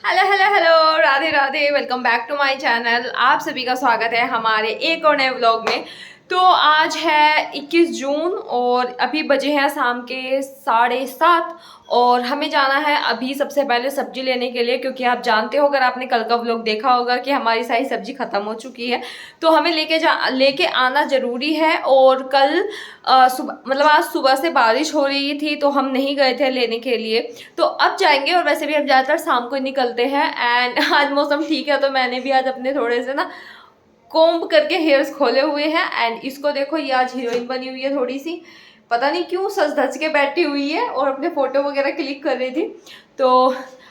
Hello hello hello, Radhe Radhe. Welcome back to my channel. आप सभी का स्वागत है हमारे एक और नए व्लॉग में। तो आज है 21 जून और अभी बजे हैं शाम के 7:30 और हमें जाना है अभी सबसे पहले सब्जी लेने के लिए, क्योंकि आप जानते हो, अगर आपने कल का व्लॉग देखा होगा कि हमारी सारी सब्जी ख़त्म हो चुकी है। तो हमें लेके आना ज़रूरी है। और कल सुबह मतलब आज सुबह से बारिश हो रही थी तो हम नहीं गए थे लेने के लिए। तो अब जाएंगे और वैसे भी हम ज़्यादातर शाम को ही निकलते हैं। एंड आज मौसम ठीक है तो मैंने भी आज अपने थोड़े से ना कोम्ब करके हेयर्स खोले हुए हैं। एंड इसको देखो, ये आज हीरोइन बनी हुई है थोड़ी सी, पता नहीं क्यों सज धज के बैठी हुई है और अपने फोटो वगैरह क्लिक कर रही थी। तो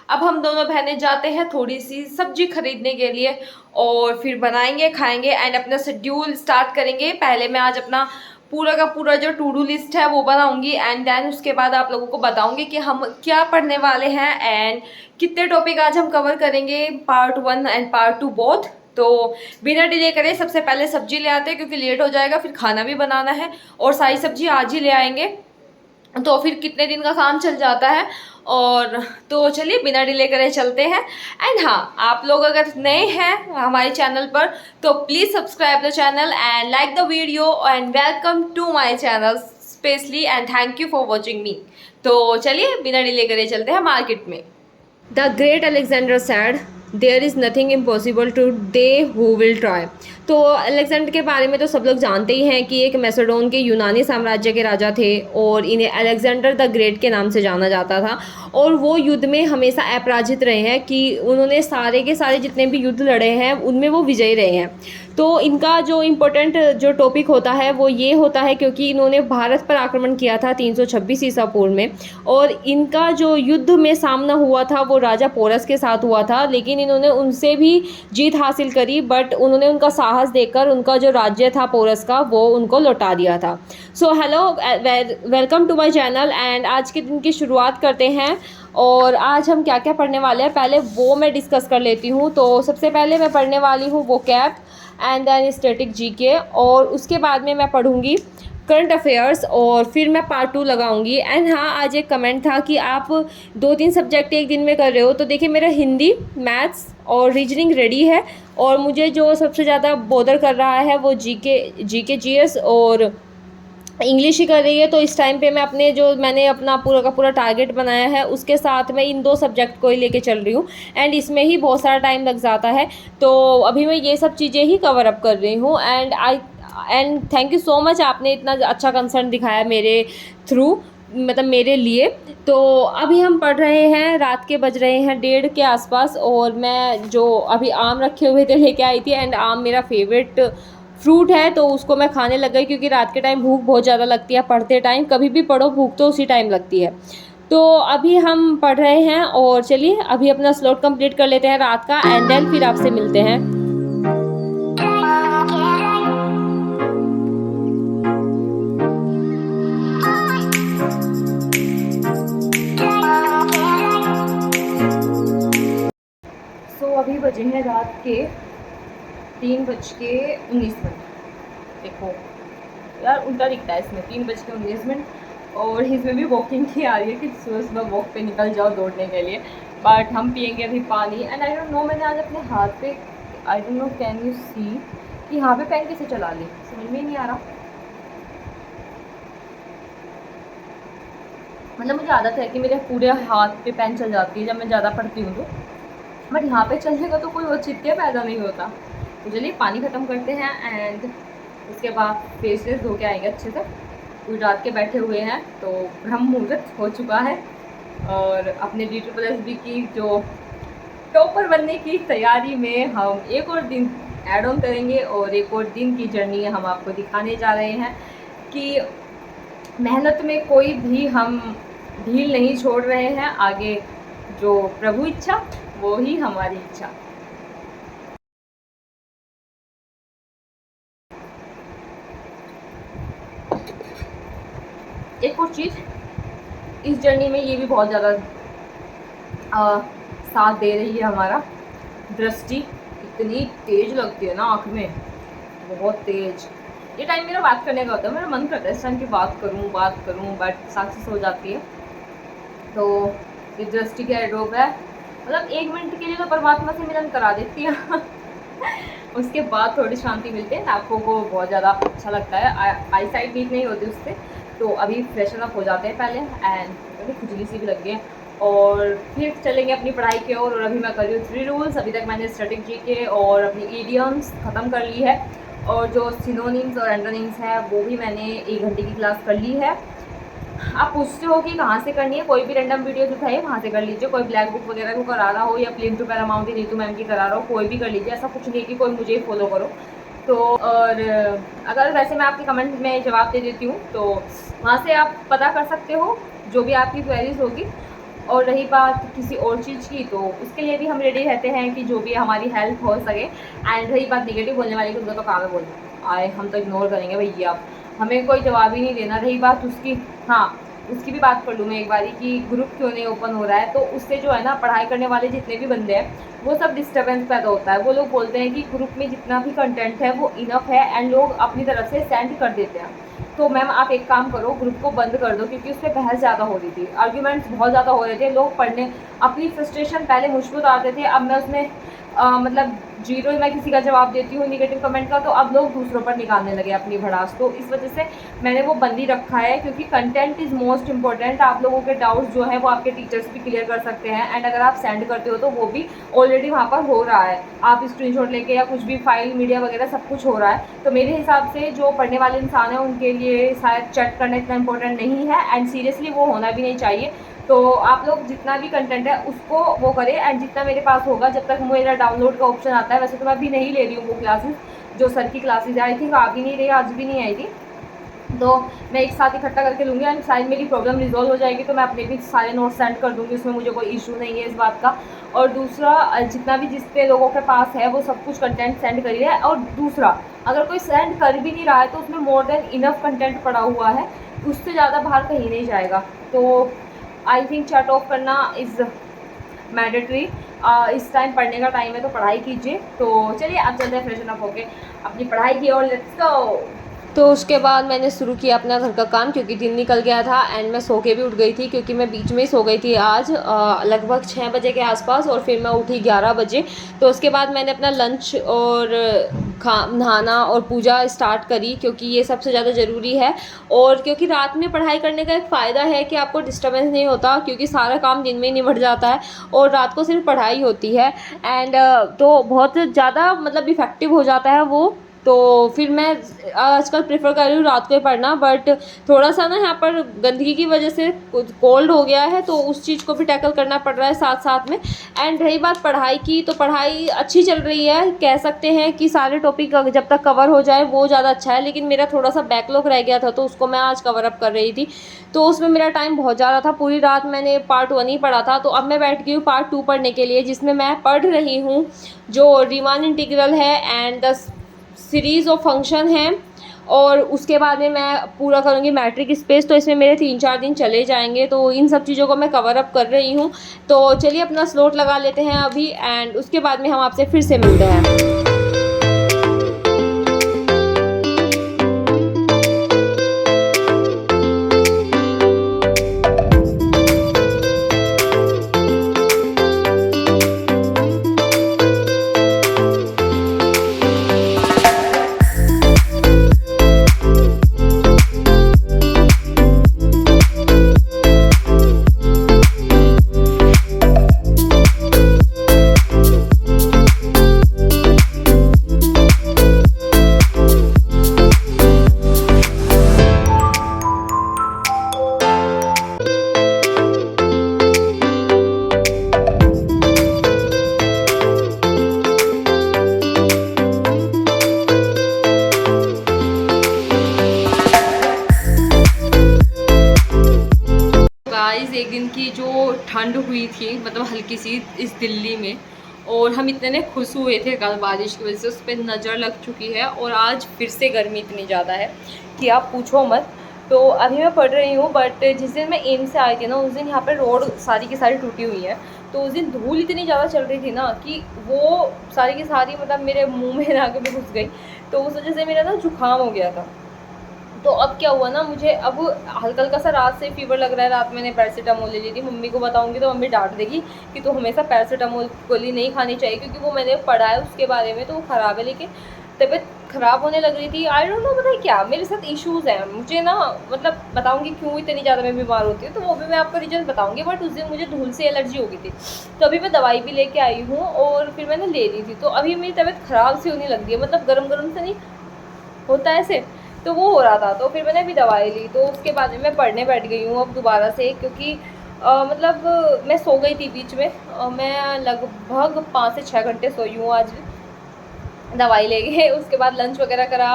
अब हम दोनों बहनें जाते हैं थोड़ी सी सब्जी खरीदने के लिए और फिर बनाएंगे खाएंगे एंड अपना शेड्यूल स्टार्ट करेंगे। पहले मैं आज अपना पूरा का पूरा जो टू डू लिस्ट है वो बनाऊंगी एंड देन उसके बाद आप लोगों को बताऊंगी कि हम क्या पढ़ने वाले हैं एंड कितने टॉपिक आज हम कवर करेंगे, पार्ट 1 एंड पार्ट 2 बोथ। तो बिना डिले करे सबसे पहले सब्जी ले आते हैं, क्योंकि लेट हो जाएगा, फिर खाना भी बनाना है और सारी सब्जी आज ही ले आएंगे तो फिर कितने दिन का काम चल जाता है। और तो चलिए बिना डिले करे चलते हैं। एंड हाँ, आप लोग अगर नए हैं हमारे चैनल पर तो please subscribe the channel and like the video and welcome to my channel specially and thank you for watching me. तो चलिए बिना डिले करे चलते हैं मार्केट में। The great Alexander said there is nothing impossible to they who will try. तो Alexander के बारे में तो सब लोग जानते ही हैं कि एक मैसेडोन के यूनानी साम्राज्य के राजा थे और इन्हें अलेक्जेंडर द ग्रेट के नाम से जाना जाता था। और वो युद्ध में हमेशा अपराजित रहे हैं, कि उन्होंने सारे के सारे जितने भी युद्ध लड़े हैं उनमें वो विजयी रहे हैं। तो इनका जो इम्पोर्टेंट जो टॉपिक होता है वो ये होता है, क्योंकि इन्होंने भारत पर आक्रमण किया था 326 ईसा पूर्व में। और इनका जो युद्ध में सामना हुआ था वो राजा पोरस के साथ हुआ था, लेकिन इन्होंने उनसे भी जीत हासिल करी। बट उन्होंने उनका साहस देखकर उनका जो राज्य था पोरस का वो उनको लौटा दिया था। So hello, welcome to my channel and आज के दिन की शुरुआत करते हैं। और आज हम क्या क्या पढ़ने वाले हैं पहले वो मैं डिस्कस कर लेती हूँ। तो सबसे पहले मैं पढ़ने वाली हूँ वो cap and then static GK, और उसके बाद में मैं पढ़ूँगी करंट अफेयर्स और फिर मैं पार्ट 2 लगाऊंगी। एंड हाँ, आज एक कमेंट था कि आप 2-3 सब्जेक्ट एक दिन में कर रहे हो, तो देखिए मेरा हिंदी, मैथ्स और रीजनिंग रेडी है और मुझे जो सबसे ज़्यादा बोदर कर रहा है वो जीके जीएस और इंग्लिश ही कर रही है। तो इस टाइम पे मैं मैंने अपना पूरा का पूरा टारगेट बनाया है उसके साथ मैं इन 2 सब्जेक्ट को ही लेके चल रही हूँ एंड इसमें ही बहुत सारा टाइम लग जाता है। तो अभी मैं ये सब चीज़ें ही कवर अप कर रही हूँ and thank you so much, आपने इतना अच्छा कंसर्न दिखाया मेरे थ्रू, मतलब मेरे लिए। तो अभी हम पढ़ रहे हैं, रात के बज रहे हैं 1:30 के आसपास और मैं जो अभी आम रखे हुए थे लेके आई थी एंड आम मेरा फेवरेट फ्रूट है तो उसको मैं खाने लग गई, क्योंकि रात के टाइम भूख बहुत ज़्यादा लगती है पढ़ते टाइम। कभी भी पढ़ो भूख तो उसी टाइम लगती है। तो अभी हम पढ़ रहे हैं और चलिए अभी अपना स्लॉट कंप्लीट कर लेते हैं रात का एंड देन फिर आपसे मिलते हैं। अभी बजे हैं रात के 3:19। देखो यार उल्टा दिखता है इसमें, 3:19 और इसमें भी वॉकिंग की आ रही है कि सुबह सुबह वॉक पे निकल जाओ दौड़ने के लिए। बट हम पियेंगे अभी पानी एंड आई डोंट नो, मैंने आज अपने हाथ पे I don't know can you see कि यहाँ पे पेन कैसे चला ली, समझ में नहीं आ रहा। मतलब मुझे आदत है कि मेरे पूरे हाथ पे पेन चल जाती है जब मैं ज़्यादा पढ़ती हूँ तो, बट यहाँ पे चलने का तो कोई औचित्य पैदा नहीं होता। तो चलिए पानी ख़त्म करते हैं एंड उसके बाद फेस वेस धो के आएंगे अच्छे से। पूरी रात के बैठे हुए हैं तो ब्रह्म मुहूर्त हो चुका है और अपने DSSB की जो टॉपर बनने की तैयारी में हम एक और दिन ऐड ऑन करेंगे और एक और दिन की जर्नी हम आपको दिखाने जा रहे हैं कि मेहनत में कोई भी हम ढील नहीं छोड़ रहे हैं। आगे जो प्रभु इच्छा वो ही हमारी इच्छा। एक और चीज़ इस जर्नी में ये भी बहुत ज़्यादा साथ दे रही है, हमारा दृष्टि इतनी तेज लगती है ना आँख में, बहुत तेज। ये टाइम मेरा बात करने का होता है, मेरा मन करता है इस टाइम की बात करूँ बट सक्सेस हो जाती है। तो ये दृष्टि का ड्रॉप है मतलब 1 मिनट के लिए तो परमात्मा से मिलन करा देती है उसके बाद थोड़ी शांति मिलती है, आँखों को बहुत ज़्यादा अच्छा लगता है, आई साइट वीक नहीं होती उससे। तो अभी फ्रेशन अप हो जाते हैं पहले, एंड अभी खुजली सी भी लग गई है और फिर चलेंगे अपनी पढ़ाई की ओर। और अभी मैं कर रही हूँ 3 रूल्स। अभी तक मैंने स्टैटिक जीके और अपनी इडियम्स ख़त्म कर ली है, और जो सिनोनिम्स और एंटोनिम्स है वो भी मैंने 1 घंटे की क्लास कर ली है। आप पूछते हो कि कहाँ से करनी है, कोई भी रैंडम वीडियो जो है वहाँ से कर लीजिए, कोई ब्लैक बुक वगैरह को करा रहा हो या प्लेन टू पैरामाउंट की नीतू मैम की करा रहा हो, कोई भी कर लीजिए, ऐसा कुछ नहीं कि कोई मुझे ही फॉलो करो। तो और अगर वैसे मैं आपके कमेंट में जवाब दे देती हूँ तो वहाँ से आप पता कर सकते हो जो भी आपकी क्वेरीज होगी। और रही बात किसी और चीज़ की, तो उसके लिए भी हम रेडी रहते हैं कि जो भी हमारी हेल्प हो सके। एंड रही बात निगेटिव बोलने वाले की, उनका तो काम है बोलना, आए हम तो इग्नोर करेंगे भैया, हमें कोई जवाब ही नहीं देना। रही बात उसकी, हाँ उसकी भी बात कर लूँ मैं एक बारी कि ग्रुप क्यों नहीं ओपन हो रहा है, तो उससे जो है ना पढ़ाई करने वाले जितने भी बंदे हैं वो सब डिस्टर्बेंस पैदा होता है। वो लोग बोलते हैं कि ग्रुप में जितना भी कंटेंट है वो इनफ है, एंड लोग अपनी तरफ से सेंड कर देते हैं। तो मैम आप एक काम करो, ग्रुप को बंद कर दो, क्योंकि उस पर बहस ज़्यादा हो रही थी, आर्ग्यूमेंट्स बहुत ज़्यादा हो रहे थे, लोग पढ़ने अपनी फ्रस्ट्रेशन पहले मुझ पर उतारते थे, अब मैं उसमें मतलब जीरो मैं किसी का जवाब देती हूँ निगेटिव कमेंट का, तो अब लोग दूसरों पर निकालने लगे अपनी भड़ास। तो इस वजह से मैंने वो बंद ही रखा है, क्योंकि कंटेंट इज़ मोस्ट इंपॉर्टेंट। आप लोगों के डाउट्स जो है वो आपके टीचर्स भी क्लियर कर सकते हैं, एंड अगर आप सेंड करते हो तो वो भी ऑलरेडी वहाँ पर हो रहा है, आप स्क्रीनशॉट लेके या कुछ भी फाइल मीडिया वगैरह सब कुछ हो रहा है। तो मेरे हिसाब से जो पढ़ने वाले इंसान हैं उनके लिए शायद चैट करना इतना इंपॉर्टेंट नहीं है, एंड सीरियसली वो होना भी नहीं चाहिए। तो आप लोग जितना भी कंटेंट है उसको वो करें, एंड जितना मेरे पास होगा, जब तक मेरा डाउनलोड का ऑप्शन आता है, वैसे तो मैं अभी नहीं ले रही हूँ वो क्लासेस, जो सर की क्लासेज है, आई थिंक आ भी नहीं रही, आज भी नहीं आई थी, तो मैं एक साथ इकट्ठा करके लूँगी, एंड शायद मेरी प्रॉब्लम रिजॉल्व हो जाएगी तो मैं अपने भी सारे नोट्स सेंड कर दूँगी, उसमें मुझे कोई इशू नहीं है इस बात का। और दूसरा, जितना भी जिसपे लोगों के पास है वो सब कुछ कंटेंट सेंड करिए। और दूसरा, अगर कोई सेंड कर भी नहीं रहा है तो उसमें मोर देन इनफ कंटेंट पड़ा हुआ है, उससे ज़्यादा बाहर कहीं नहीं जाएगा। तो आई थिंक चैट ऑफ करना इज़ मैंडेटरी। इस टाइम पढ़ने का टाइम है तो पढ़ाई कीजिए। तो चलिए आप चलते हैं फ्रेशन अप होके अपनी पढ़ाई की और लेट्स गो। तो उसके बाद मैंने शुरू किया अपना घर का काम, क्योंकि दिन निकल गया था, एंड मैं सो के भी उठ गई थी, क्योंकि मैं बीच में ही सो गई थी आज लगभग 6 बजे के आसपास, और फिर मैं उठी 11 बजे। तो उसके बाद मैंने अपना लंच और नहाना और पूजा स्टार्ट करी, क्योंकि ये सबसे ज़्यादा ज़रूरी है। और क्योंकि रात में पढ़ाई करने का एक फ़ायदा है कि आपको डिस्टर्बेंस नहीं होता, क्योंकि सारा काम दिन में ही निपट जाता है और रात को सिर्फ पढ़ाई होती है, एंड तो बहुत ज़्यादा मतलब इफ़ेक्टिव हो जाता है वो। तो फिर मैं आजकल प्रेफर कर रही हूँ रात को पढ़ना, बट थोड़ा सा ना यहाँ पर गंदगी की वजह से कोल्ड हो गया है, तो उस चीज़ को भी टैकल करना पड़ रहा है साथ साथ में। एंड रही बात पढ़ाई की, तो पढ़ाई अच्छी चल रही है, कह सकते हैं कि सारे टॉपिक जब तक कवर हो जाए वो ज़्यादा अच्छा है। लेकिन मेरा थोड़ा सा बैकलॉग रह गया था, तो उसको मैं आज कवर अप कर रही थी, तो उसमें मेरा टाइम बहुत ज़्यादा था। पूरी रात मैंने पार्ट 1 ही पढ़ा था, तो अब मैं बैठ गई हूँ पार्ट 2 पढ़ने के लिए, जिसमें मैं पढ़ रही हूँ जो रीमान इंटीग्रल है and the series of function हैं, और उसके बाद में मैं पूरा करूँगी मैट्रिक स्पेस। तो इसमें मेरे 3-4 दिन चले जाएंगे, तो इन सब चीज़ों को मैं कवर अप कर रही हूँ। तो चलिए अपना स्लॉट लगा लेते हैं अभी, एंड उसके बाद में हम आपसे फिर से मिलते हैं। एक दिन की जो ठंड हुई थी, मतलब हल्की सी इस दिल्ली में, और हम इतने खुश हुए थे कल बारिश की वजह से, उस पर नज़र लग चुकी है, और आज फिर से गर्मी इतनी ज़्यादा है कि आप पूछो मत। तो अभी मैं पढ़ रही हूँ, बट जिस दिन मैं एम से आई थी ना, उस दिन यहाँ पर रोड सारी की सारी टूटी हुई है, तो उस दिन धूल इतनी ज़्यादा चल रही थी ना कि वो सारी की सारी मतलब मेरे मुँह में आके भी घुस गई, तो उस वजह से मेरा ना जुकाम हो गया था। तो अब क्या हुआ ना, मुझे अब हल्का हल्का सा रात से फीवर लग रहा है। रात मैंने पैरासीटामोल ले ली थी। मम्मी को बताऊंगी तो मम्मी डांट देगी कि तू हमेशा पैरासीटामोल गोली नहीं खानी चाहिए, क्योंकि वो मैंने पढ़ा है उसके बारे में, तो वो ख़राब है। लेकिन तबीयत ख़राब होने लग रही थी। आई डोंट नो, पता है क्या मेरे साथ इश्यूज़ हैं। मुझे ना, मतलब बताऊंगी क्यों इतनी ज़्यादा मैं बीमार होती हूँ, तो वो भी मैं आपको रीज़न बताऊंगी। बट उस दिन मुझे धूल से एलर्जी हो गई थी, तो अभी मैं दवाई भी लेके आई हूँ और फिर मैंने ले ली थी। तो अभी मेरी तबीयत ख़राब सी होने लग गई है, मतलब गर्म गर्म से नहीं होता ऐसे, तो वो हो रहा था। तो फिर मैंने अभी दवाई ली, तो उसके बाद में मैं पढ़ने बैठ गई हूँ अब दोबारा से, क्योंकि मतलब मैं सो गई थी बीच में। मैं लगभग 5 से 6 घंटे सोई हूँ आज दवाई लेके। उसके बाद लंच वगैरह करा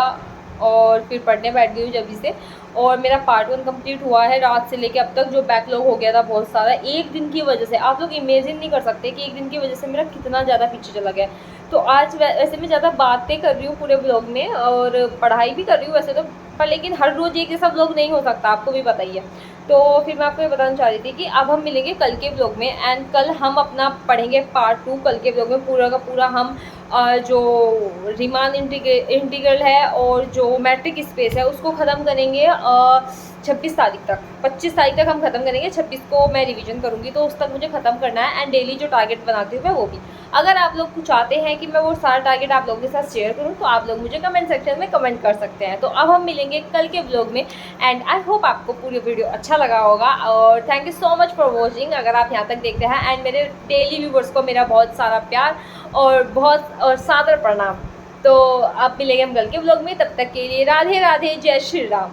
और फिर पढ़ने बैठ गई हूँ जल्दी से। और मेरा पार्ट 1 कंप्लीट हुआ है रात से लेके अब तक। जो बैकलॉग हो गया था बहुत सारा एक दिन की वजह से, आप लोग इमेजिन नहीं कर सकते कि एक दिन की वजह से मेरा कितना ज़्यादा पीछे चला गया। तो आज वैसे मैं ज़्यादा बातें कर रही हूँ पूरे ब्लॉग में और पढ़ाई भी कर रही हूँ वैसे तो, पर लेकिन हर रोज़ एक जैसा ब्लॉग नहीं हो सकता, आपको भी पता ही है। तो फिर मैं आपको ये बताना चाह रही थी कि अब हम मिलेंगे कल के ब्लॉग में, एंड कल हम अपना पढ़ेंगे पार्ट 2। कल के ब्लॉग में पूरा का पूरा हम जो रीमान इंटीग्रल है और जो मैट्रिक स्पेस है उसको ख़त्म करेंगे 26 तारीख तक। 25 तारीख तक हम ख़त्म करेंगे, 26 को मैं रिवीजन करूँगी, तो उस तक मुझे ख़त्म करना है। एंड डेली जो टारगेट बनाती हूँ मैं वो भी, अगर आप लोग चाहते हैं कि मैं वो सारा टारगेट आप लोगों के साथ शेयर करूँ तो आप लोग मुझे कमेंट सेक्शन में कमेंट कर सकते हैं। तो अब हम मिलेंगे कल के ब्लॉग में, एंड आई होप आपको पूरी वीडियो अच्छा लगा होगा। और thank you so much for watching, अगर आप यहाँ तक देखते हैं। एंड मेरे डेली व्यूवर्स को मेरा बहुत सारा प्यार और बहुत और सादर प्रणाम। तो आप मिलेंगे हम कल के ब्लॉग में, तब तक के लिए राधे राधे, जय श्री राम।